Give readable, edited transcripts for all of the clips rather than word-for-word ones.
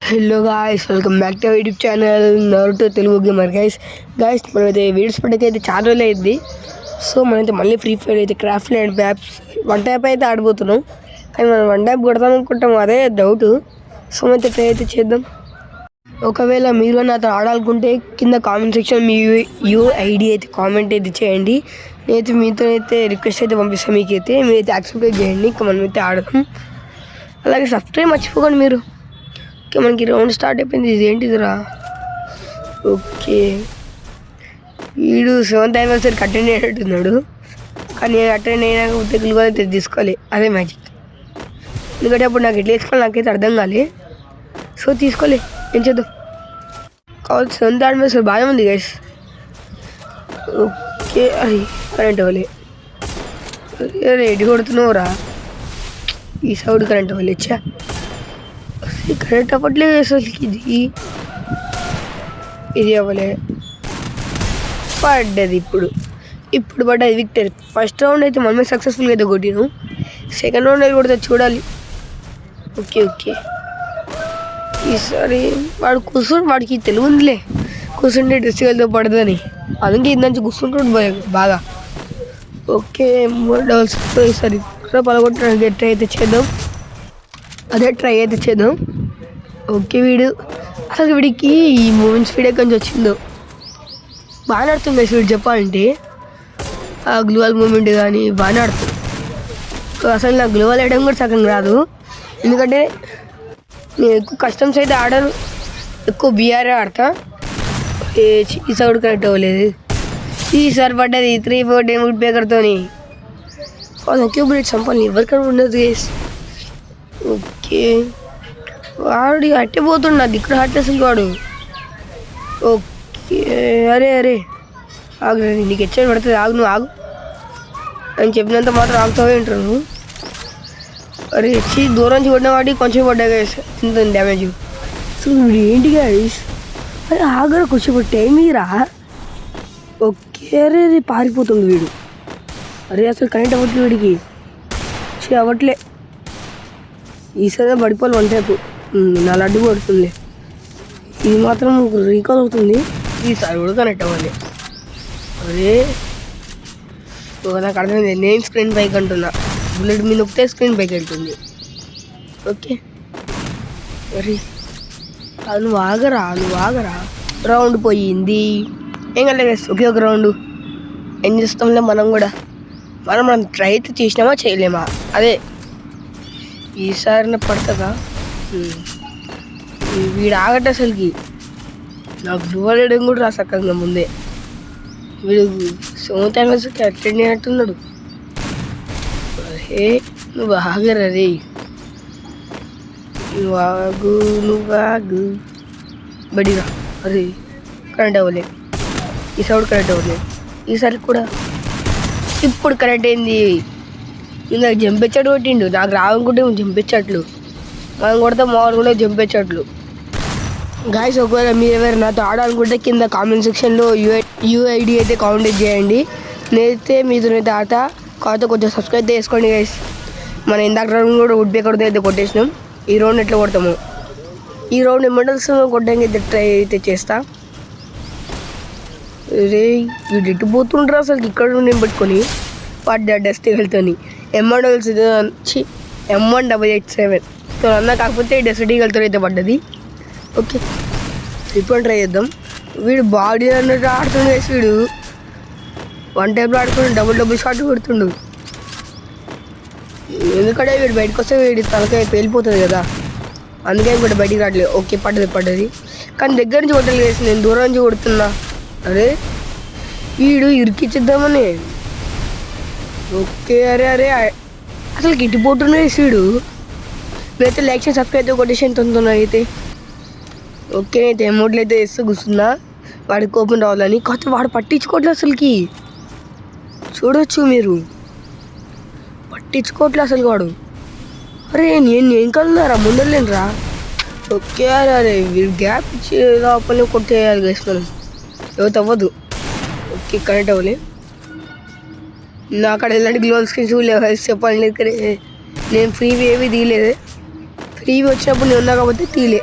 Hello guys, welcome back to YouTube channel Naruto Telugu gamer. Guys మనమైతే videos పట్టకైతే చాలా రోజులు అయింది. సో మనమైతే మళ్ళీ ఫ్రీ ఫైర్ అయితే craft land maps one tap అయితే ఆడిపోతున్నాం. కానీ మనం వన్ ట్యాప్ కొడతాం అనుకుంటాం, అదే డౌట్. సో మనమైతే ట్రై అయితే చేద్దాం. ఒకవేళ మీరు నాతో ఆడాలనుకుంటే కింద కామెంట్ సెక్షన్ మీ యూఐడి అయితే కామెంట్ అయితే చేయండి. నేనైతే మీతో అయితే రిక్వెస్ట్ అయితే పంపిస్తాను. మీకైతే మీరైతే యాక్సెప్ట్ చేయండి. ఇంకా మనమైతే ఆడదాం. అలాగే సబ్స్క్రైబ్ మర్చిపోకండి మీరు. ఓకే, మనకి రౌండ్ స్టార్ట్ అయిపోయింది. ఇది ఏంటిదిరా? ఓకే, వీడు 7th anniversary అటెండ్ అయినట్టున్నాడు. కానీ నేను అటెండ్ అయినాక తెలుగు అయితే తీసుకోవాలి, అదే మ్యాజిక్. ఎందుకంటే అప్పుడు నాకు ఎట్లా వేసుకోవాలి నాకైతే అర్థం కాలే. సో తీసుకోలే, ఏం చేద్దాం. కావాలి 7th anniversary బాగా ఉంది గైస్. ఓకే, అది కరెంట్ అవ్వలే. రెడీ కొడుతున్నావురా, ఈ సౌడ్ కరెంట్ అవ్వలే. ఇచ్చా కరెంట్ అవ్వట్లేదు అసలుకి. ఇది అవ్వలే, పడ్డది. ఇప్పుడు పడ్డది విక్టరీ. ఫస్ట్ రౌండ్ అయితే మనమే సక్సెస్ఫుల్గా అయితే కొట్టినాం. సెకండ్ రౌండ్ అయితే కొడితే చూడాలి. ఓకే, ఈసారి వాడు వాడికి తెలుగు ఉందిలే, కూర్చుంటే డ్రెస్సులతో పడుతుందని. అందుకే ఇందాక కూర్చుంటాడు బాగా. Okay, 3 doubles. ఈసారి పలగొట్టడానికి ట్రై అయితే చేద్దాం. ఓకే, వీడికి ఈ మూమెంట్ స్పీడ్ ఎక్కడి నుంచి వచ్చిందో బాగా ఆడుతుంది వీడు. చెప్పాలంటే ఆ గ్లోవల్ మూమెంట్ కానీ బాగా ఆడుతుంది. అసలు నాకు గ్లోవల్ వేయడం కూడా సగం రాదు. ఎందుకంటే నేను ఎక్కువ కస్టమ్స్ అయితే ఆడను, ఎక్కువ బీఆర్ఏ ఆడతా. ఈ సౌడ్ కరెక్ట్ అవ్వలేదు. ఈసారి పడ్డది 3-4 డేముడ్ బేకర్తోని. ఒకే బుల్లెట్ చంపాలి, ఎవరికైనా ఉండదు గేస్. ఓకే, వాడు అట్టే పోతున్నా ఇక్కడ హట్టేసింది వాడు. ఓకే, అరే ఆగు, నీకు హెచ్చడి పడుతుంది, ఆగు, నువ్వు ఆగు అని చెప్పినంత మాత్రం ఆగుతావే ఉంటారు నువ్వు. అరే దూరం నుంచి కొట్టిన వాడికి కొంచెం పడ్డా గైస్, ఇంత డ్యామేజ్. సో వీడు ఏంటి గైస్, అరే ఆగరా కొంచెం టైం ఇరా. ఓకే, అరే పారిపోతుంది వీడు. అరే అసలు కరెంట్ అవ్వట్లేదు వీడికి, అవ్వట్లే. ఈసారి పడిపోవాలి వన్ టైపు. నా లడ్డు పడుతుంది, ఇది మాత్రం రీకాల్ అవుతుంది. ఈసారి కూడా కనెక్ట్ అవ్వాలి. అరే నాకు అర్థమైంది, నేను స్క్రీన్ పైకి అంటున్నా, బుల్లెట్ మీద ఒకటే స్క్రీన్ పైకి వెళ్తుంది. ఓకే, అరే నువ్వు ఆగరా. రౌండ్ పోయింది, ఏం కలే. ఒకే ఒక రౌండ్ ఏం చేస్తాంలే. మనం ట్రై అయితే చేసినామా చేయలేమా, అదే ఈసారి పడుతుందా. వీడు ఆగట అసలుకి. నాకు గ్లోవల్ వేయడం కూడా రా సక్కంగా ముందే. వీడు 7th anniversary అటెండ్ అయినట్టున్నాడు. అరే నువ్వు ఆగరా రే, నువ్వు ఆగు బడిరా. అరే కరెంట్ అవ్వలే, ఈ సౌడ్ కరెంట్ అవ్వలే. ఈసారి కూడా ఇప్పుడు కరెక్ట్ అయింది. ఇంకా జంపెచ్చాడు కొట్టిండు, నాకు రావనుకుంటే జంపెచ్చట్లు. మనం కొడితే మామూలు కూడా జంపెచ్చట్లు. గాయస్, ఒకవేళ మీరు ఎవరైనా నాతో ఆడాలనుకుంటే కింద కామెంట్ సెక్షన్లో యూఐడి అయితే కామెంట్ చేయండి. నేనైతే మీతోనైతే ఆడతా. కాకపోతే కొంచెం సబ్స్క్రైబ్ అయితే చేసుకోండి గైస్. మనం ఇందాక రౌండ్ కూడా వుడ్ బేకర్ అయితే కొట్టేసినాం. ఈ రౌండ్ ఎట్లా కొడతాము, ఈ రౌండ్ ఎమోడల్స్ కొట్టడానికి అయితే ట్రై అయితే చేస్తా. రే వీడు ఇటు పోతుండ్రా అసలు, ఇక్కడ నేను పెట్టుకొని వాటి డస్ట్ వెళ్తాను. M1 M1887 సో అన్న, కాకపోతే డెస్టీ వెళ్తారు అయితే పడ్డది. ఓకే, ఇప్పుడు ట్రై చేద్దాం. వీడు బాడీ అన్నట్టు ఆడుతుండే, వీడు వన్ టైప్లో ఆడుతుండు, డబుల్ షాట్ కొడుతుండు. ఎందుకంటే వీడు బయటకు వస్తే వీడి తలకాయ పేలిపోతుంది కదా, అందుకే కూడా బయటికి రావట్లేదు. ఓకే, పడ్డది కానీ దగ్గర నుంచి కొట్టలేదు వేసి, నేను దూరం నుంచి కొడుతున్నా. అరే వీడు ఇరికిచ్చిద్దామని. ఓకే, అరే అసలు గిట్టిపోతున్నాయి వీడు. నేనైతే లైక్ చేసి సబ్స్క్రైబ్ అయితే కొటేషన్ తొందర అయితే. ఓకే, అయితే అమౌంట్లు అయితే వేస్తూ కూర్చున్నా వాడికి కోపం రావాలని. కాకపోతే వాడు పట్టించుకోవట్లేదు అసలుకి. చూడొచ్చు మీరు, పట్టించుకోవట్లేదు అసలు వాడు. అరే నేను కలున్నారా, ముందరలేనురా. ఓకే, అరే వీడు గ్యాప్ ఇచ్చి లోపల కొట్టేయాలి గైస్ మనం, ఎవరు అవ్వదు. ఓకే, కరెక్ట్ అవ్వలే. నా అక్కడ ఎలాంటి గ్లోవల్ స్క్రీన్స్ లేవు చెప్పాలి. నేను ఫ్రీవి ఏవి తీయలేదు. ఫ్రీవి వచ్చినప్పుడు నేను ఉన్నా కాబట్టి తీయలే.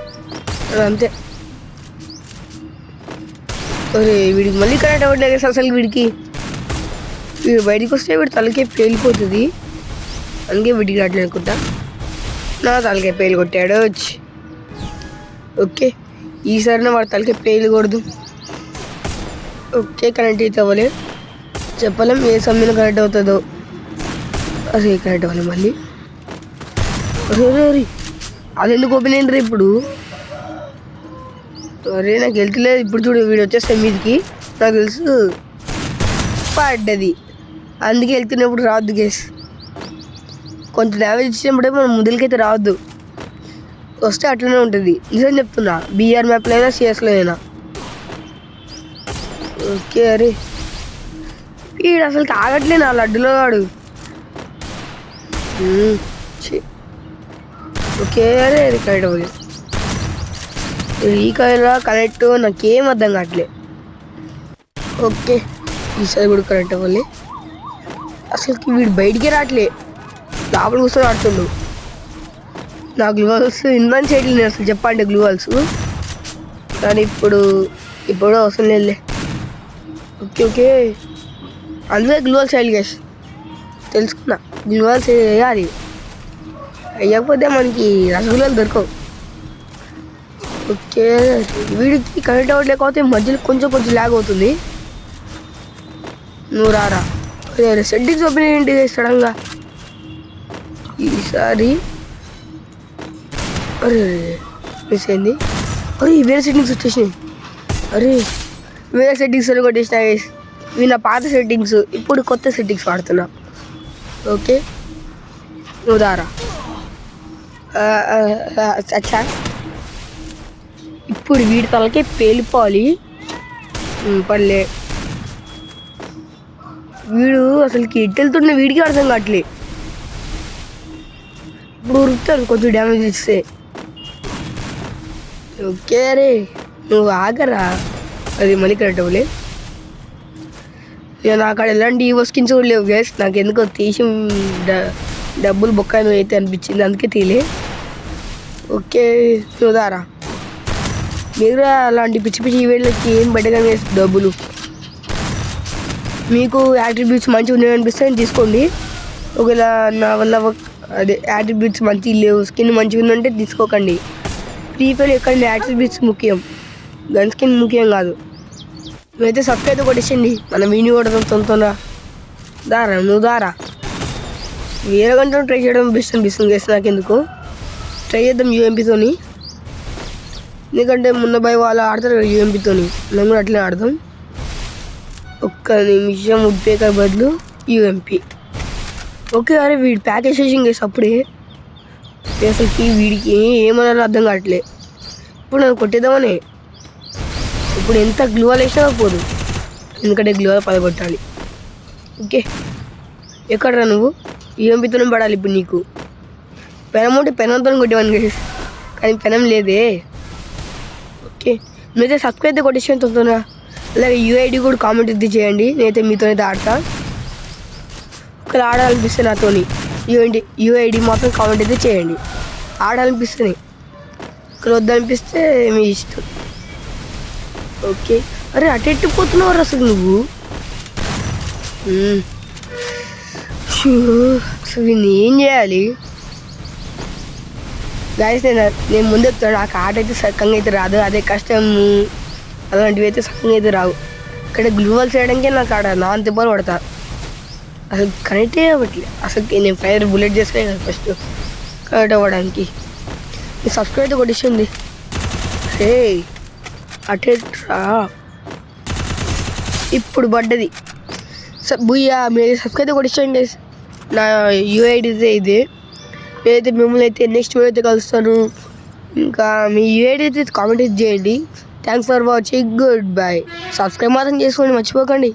అంతే. అరే వీడికి మళ్ళీ కరెక్ట్ అవ్వట్లేదు అసలు. వీడికి బయటికి వస్తే వీడి తలకే పేలిపోతుంది, అందుకే వీడికి రావట్లేదు అనుకుంటా. నా తలకే పేలు కొట్టాడు. ఓకే, ఈసారి వాడి తలకే పేలకూడదు. ఓకే, కనెక్ట్ అయితే అవ్వలే. చెప్పలేం ఏ సమయంలో కనెక్ట్ అవుతుందో. అసలు కనెక్ట్ అవ్వాలి మళ్ళీ. అరే అది ఎందుకు ఓపెన్ అయింది ఇప్పుడు? అరే నాకు వెళ్తలేదు. ఇప్పుడు చూడు వీడు వచ్చేస్తే మీదికి, నాకు తెలుసు పడ్డది, అందుకే వెళ్తున్నప్పుడు రావద్దు గేస్. కొంచెం డ్యామేజ్ ఇచ్చినప్పుడే మనం ముందుకైతే రావద్దు, వస్తే అట్లనే ఉంటుంది. నిజం చెప్తున్నా, బీఆర్ మ్యాప్లో అయినా సిఎస్లో అయినా. ఓకే, అరే వీడు అసలు ఆగట్లే నా లడ్డులో వాడు. ఓకే, అరే అది కరెక్ట్ అవ్వలేదు. ఈ కైలా కనెక్ట్ నాకేం అర్థం కావట్లే. ఓకే, ఈసారి కూడా కరెక్ట్ అవ్వాలి. అసలుకి వీడు బయటికి రావట్లే, లోపల కూర్చొని ఆడుతుండు. నా గ్లూవాల్స్ ఇన్వెంట్ చేయట్లేదు నేను అసలు చెప్పండి గ్లూవాల్స్, కానీ ఇప్పుడు అవసరం లేదులే. ఓకే ఓకే, అందుకే గ్లూవాల్స్ వేయాలి గైస్, తెలుసుకున్నా. గ్లూవాల్స్ వేయాలి, వేయకపోతే మనకి రసగుల్లాలు దొరకవు. ఓకే, వీడికి కనెక్ట్ అవ్వట్లేకపోతే మధ్యలో కొంచెం ల్యాగ్ అవుతుంది. నువ్వు రారా. అదే సెట్టింగ్స్ ఓపెన్ ఏంటి సడన్గా ఈసారి? అరే మిస్ అయింది. అరే వేరే సెట్టింగ్స్ వచ్చేసినాయి. అరే వేరే సెట్టింగ్స్ కొట్టేసిన. ఇవి నా పాత సెట్టింగ్స్, ఇప్పుడు కొత్త సెట్టింగ్స్ వాడుతున్నా. ఓకే, నువ్వు దారా. అచ్చా, ఇప్పుడు వీడి తలకే పేలిపోవాలి. పర్లే, వీడు అసలుకి ఎటు వెళ్తున్న వీడికి అర్థం కావట్లే. ఇప్పుడు ఉరుకుతాడు కొంచెం డ్యామేజ్ ఇస్తే. ఓకే, అరే నువ్వు ఆగరా, అది మళ్ళీ కరెక్ట్ అవ్వలే. నేను అక్కడ ఎలాంటి ఈవో స్కిన్స్ కూడా లేవు గైస్, నాకు ఎందుకో తీసి డబ్బులు బొక్కాయి అయితే అనిపించింది, అందుకే తీలే. ఓకే, నువ్వు దారా. మీరు అలాంటి పిచ్చి పిచ్చి ఈవెంట్లకి ఏం పెట్టగానే డబ్బులు. మీకు యాట్రిబ్యూట్స్ మంచిగా ఉన్నాయనిపిస్తే తీసుకోండి. ఒకవేళ నా వల్ల అదే యాట్రిబ్యూట్స్ మంచిగా లేవు, స్కిన్ మంచిగా ఉందంటే తీసుకోకండి. ఫ్రీ ఫైర్ ఎక్కడ యాట్రిబ్యూట్స్ ముఖ్యం, గన్ స్కిన్ ముఖ్యం కాదు. నువ్వైతే సబ్స్క్రైబ్ కొట్టేసండి, మన వీడియో కూడా తొందరగా దారా. నువ్వు దారా. వేరే గంటలో ట్రై చేయడం బిస్తం చేసి నాకెందుకు, ట్రై చేద్దాం యూఎంపీతోని. ఎందుకంటే ముందు బై వాళ్ళు ఆడతారు యూఎంపీతోని, మేము కూడా అట్లనే ఆడదాం. ఒక్క నిమిషం ఉడ్పేకర్ బదులు యూఎంపీ. ఓకే, అరే వీడి ప్యాకేజ్ చేసింగ్ చేసి అప్పుడే అసలుకి వీడికి ఏమన్నారో అర్థం కావట్లే. ఇప్పుడు నేను కొట్టేద్దామని, ఇప్పుడు ఎంత గ్లూవాల్ వేసినా పోదు, ఎందుకంటే గ్లూవాల్ పదగొట్టాలి. ఓకే, ఎక్కడరా నువ్వు? యూఎంపీతోనే పడాలి ఇప్పుడు నీకు. పెనం ఉంటే పెనంతో కొట్టేవాడిని కానీ పెనం లేదే. ఓకే, మీరైతే సబ్స్క్రైబ్ కొట్టేసాను తొందరగా, అలాగే యూఐడి కూడా కామెంట్ ఇది చేయండి, నేనైతే మీతోనైతే ఆడతా. ఒకవేళ ఆడాలనిపిస్తే నాతోని యూఐడి మాత్రం కామెంట్ అయితే చేయండి. ఆడాలనిపిస్తుంది, ఇక్కడ వద్దనిపిస్తే మీ ఇష్టం. ఓకే, అరే అటెట్టు పోతున్నావు అసలు నువ్వు. అసలు నేను ఏం చేయాలి గాయస్? నేను ముందు చెప్తాను, నాకు ఆట అయితే సక్కంగా అయితే రాదు, అదే కష్టం అలాంటివి అయితే సక్కంగా అయితే రావు. ఇక్కడ గ్లూవాల్ చేయడానికే నాకు ఆడ నా తిప్పలు పడతా, అసలు కనెక్టే అవ్వట్లేదు. అసలు నేను ఫైర్ బుల్లెట్ చేసుకునే కదా ఫస్ట్ కనెక్ట్ అవ్వడానికి. నేను సబ్స్క్రైబ్ అయితే కొట్టించింది. హే అటెట్రా, ఇప్పుడు పడ్డది. బుయ్యా, మీరు సబ్స్క్రైబ్ అయితే కొట్టించండి. నా యూఐడి అయితే ఇదే. నేనైతే మిమ్మల్ని అయితే నెక్స్ట్ వీడియో అయితే కలుస్తాను. ఇంకా మీ యూఐడి అయితే కామెంట్ చేయండి. Thanks for watching, good bye. Subscribe మాత్రం చేసుకోండి, మర్చిపోకండి.